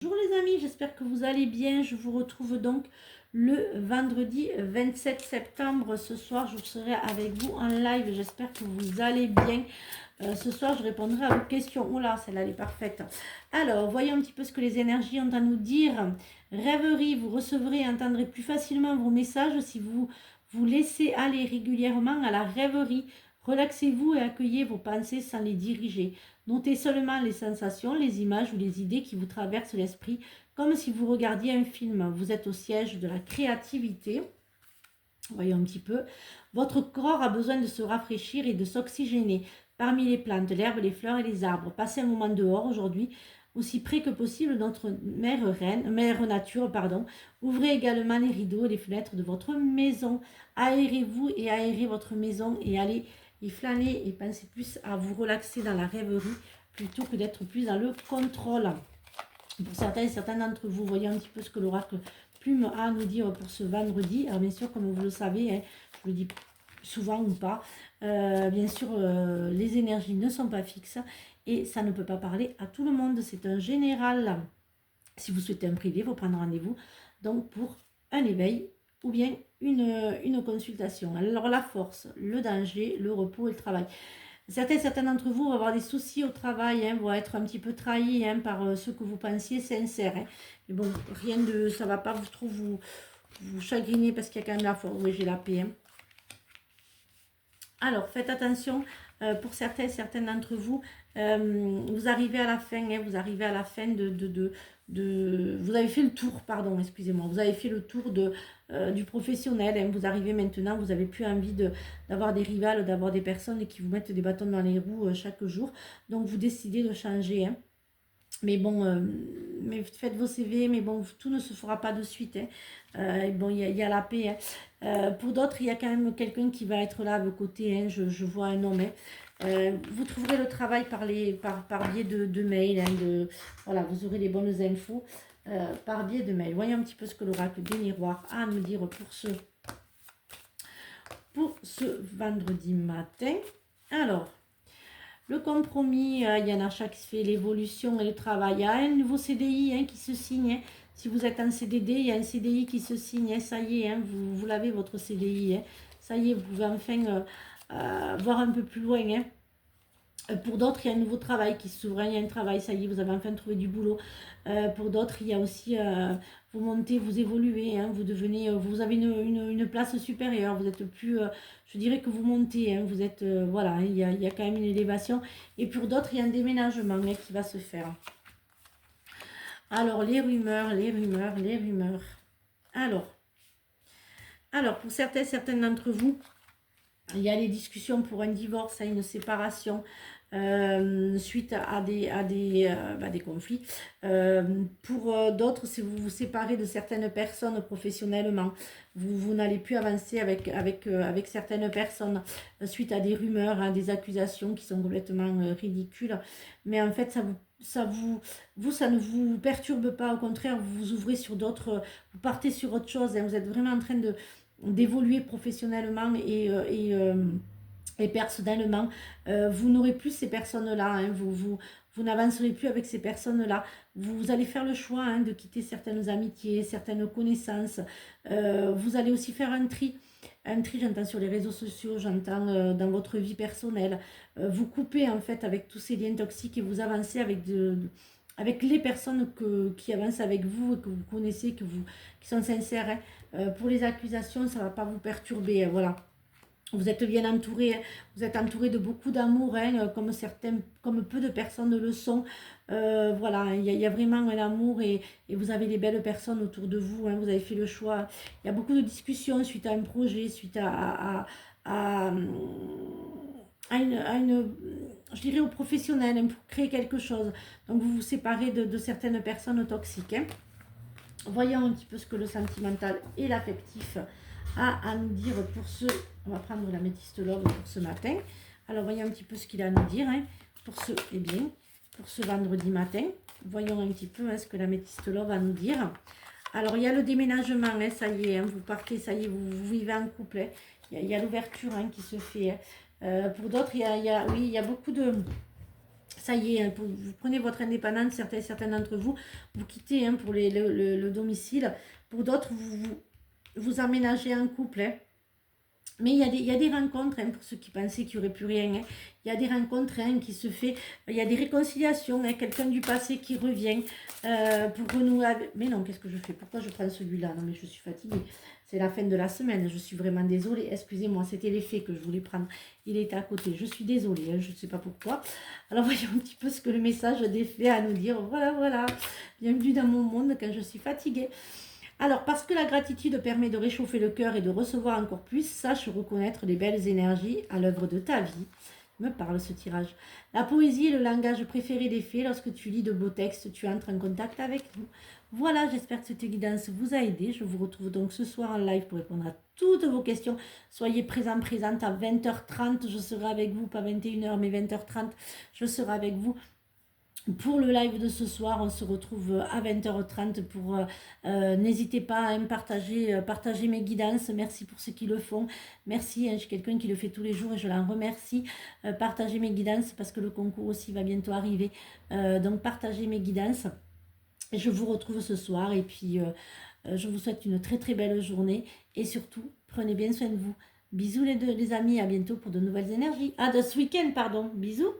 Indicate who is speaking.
Speaker 1: Bonjour les amis, j'espère que vous allez bien. Je vous retrouve donc le vendredi 27 septembre. Ce soir, je serai avec vous en live. J'espère que vous allez bien. Ce soir, je répondrai à vos questions. Oh là, celle-là, elle est parfaite. Alors, voyons un petit peu ce que les énergies ont à nous dire. Rêverie, vous recevrez et entendrez plus facilement vos messages si vous vous laissez aller régulièrement à la rêverie. Relaxez-vous et accueillez vos pensées sans les diriger. Notez seulement les sensations, les images ou les idées qui vous traversent l'esprit, comme si vous regardiez un film. Vous êtes au siège de la créativité. Voyons un petit peu. Votre corps a besoin de se rafraîchir et de s'oxygéner. Parmi les plantes, l'herbe, les fleurs et les arbres. Passez un moment dehors aujourd'hui, aussi près que possible de notre mère nature, pardon. Ouvrez également les rideaux et les fenêtres de votre maison. Aérez-vous et aérez votre maison et allez y flâner et pensez plus à vous relaxer dans la rêverie plutôt que d'être plus dans le contrôle. Pour certains et certains d'entre vous, voyez un petit peu ce que l'oracle Plume a à nous dire pour ce vendredi. Alors bien sûr, comme vous le savez, hein, je le dis souvent ou pas, bien sûr, les énergies ne sont pas fixes et ça ne peut pas parler à tout le monde. C'est un général. Si vous souhaitez un privé, vous prenez rendez-vous donc pour un éveil ou bien une consultation. Alors la force, le danger, le repos et le travail. Certains d'entre vous vont avoir des soucis au travail, hein, vont être un petit peu trahis hein, par ce que vous pensiez sincère. Hein. Mais bon, rien de, ça va pas vous chagriner parce qu'il y a quand même la force. Oui, j'ai la paix. Hein. Alors, faites attention, pour certains d'entre vous, vous arrivez à la fin, hein, vous arrivez à la fin vous avez fait le tour, pardon, excusez-moi, vous avez fait le tour du professionnel, hein, vous arrivez maintenant, vous n'avez plus envie d'avoir des rivales, d'avoir des personnes qui vous mettent des bâtons dans les roues chaque jour, donc vous décidez de changer, hein. Mais bon, mais faites vos CV, mais bon, tout ne se fera pas de suite. Hein. Et bon, il y a la paix. Hein. Pour d'autres, il y a quand même quelqu'un qui va être là à vos côtés. Hein. Je vois un homme. Hein. Vous trouverez le travail par biais de mail. Hein, voilà, vous aurez les bonnes infos par biais de mail. Voyons un petit peu ce que l'oracle des miroirs a à nous dire pour ce vendredi matin. Alors, le compromis, il y a un achat qui se fait, l'évolution et le travail. Il y a un nouveau CDI hein, qui se signe. Hein. Si vous êtes en CDD, il y a un CDI qui se signe. Hein. Ça y est, hein, vous l'avez votre CDI. Hein. Ça y est, vous pouvez enfin voir un peu plus loin. Hein. Pour d'autres, il y a un nouveau travail qui s'ouvre. Il y a un travail, ça y est, vous avez enfin trouvé du boulot. Pour d'autres, il y a aussi, vous montez, vous évoluez, hein, vous devenez, vous avez une place supérieure. Vous êtes plus, je dirais que vous montez, hein, vous êtes, voilà, il y a quand même une élévation. Et pour d'autres, il y a un déménagement hein, qui va se faire. Alors, les rumeurs. Alors pour certains d'entre vous, il y a les discussions pour un divorce, une séparation, suite à des conflits. Pour d'autres, si vous vous séparez de certaines personnes professionnellement, vous n'allez plus avancer avec certaines personnes suite à des rumeurs, hein, des accusations qui sont complètement ridicules. Mais en fait, ça ne vous perturbe pas. Au contraire, vous vous ouvrez sur d'autres, vous partez sur autre chose. Hein, vous êtes vraiment en train d'évoluer professionnellement et personnellement, vous n'aurez plus ces personnes-là, hein, vous n'avancerez plus avec ces personnes-là, vous allez faire le choix hein, de quitter certaines amitiés, certaines connaissances, vous allez aussi faire un tri, j'entends sur les réseaux sociaux, j'entends dans votre vie personnelle, vous coupez en fait avec tous ces liens toxiques et vous avancez avec les personnes qui avancent avec vous et que vous connaissez, qui sont sincères. Hein. Pour les accusations, ça ne va pas vous perturber, hein, voilà. Vous êtes bien entouré, hein. Vous êtes entouré de beaucoup d'amour, hein, comme peu de personnes le sont. Voilà, il y a vraiment un amour et vous avez les belles personnes autour de vous. Hein, vous avez fait le choix. Il y a beaucoup de discussions suite à un projet, suite à je dirais, au professionnel, hein, pour créer quelque chose. Donc vous vous séparez de certaines personnes toxiques. Hein. Voyons un petit peu ce que le sentimental et l'affectif a à nous dire pour ce... On va prendre la métiste love pour ce matin. Alors voyons un petit peu ce qu'il a à nous dire hein, pour ce vendredi matin. Voyons un petit peu hein, ce que la métiste love va nous dire. Alors il y a le déménagement, hein, ça y est, hein, vous partez, ça y est, vous vivez en couple. Hein. Il y a l'ouverture hein, qui se fait. Hein. Pour d'autres, il y a beaucoup de... ça y est, hein, vous prenez votre indépendance, certains d'entre vous, vous quittez hein, pour le domicile. Pour d'autres, vous aménagez un couple. Hein. Mais il y a des rencontres, hein, pour ceux qui pensaient qu'il n'y aurait plus rien. Hein. Il y a des rencontres hein, qui se fait. Il y a des réconciliations. Hein, quelqu'un du passé qui revient pour renouer avec... Mais non, qu'est-ce que je fais? Pourquoi je prends celui-là? Non, mais je suis fatiguée. C'est la fin de la semaine. Je suis vraiment désolée. Excusez-moi, c'était l'effet que je voulais prendre. Il était à côté. Je suis désolée. Hein, je ne sais pas pourquoi. Alors, voyons un petit peu ce que le message défait à nous dire. Voilà, voilà. Bienvenue dans mon monde quand je suis fatiguée. Alors, parce que la gratitude permet de réchauffer le cœur et de recevoir encore plus, sache reconnaître les belles énergies à l'œuvre de ta vie. Me parle ce tirage. La poésie est le langage préféré des fées. Lorsque tu lis de beaux textes, tu entres en contact avec nous. Voilà, j'espère que cette guidance vous a aidé. Je vous retrouve donc ce soir en live pour répondre à toutes vos questions. Soyez présente à 20h30. Je serai avec vous, pas 21h, mais 20h30. Je serai avec vous. Pour le live de ce soir, on se retrouve à 20h30 pour... n'hésitez pas à partager mes guidances. Merci pour ceux qui le font. Merci, hein, j'ai quelqu'un qui le fait tous les jours et je l'en remercie. Partagez mes guidances parce que le concours aussi va bientôt arriver. Donc partagez mes guidances. Et je vous retrouve ce soir et puis je vous souhaite une très très belle journée. Et surtout, prenez bien soin de vous. Bisous les amis, à bientôt pour de nouvelles énergies. Ah, de ce week-end, pardon. Bisous.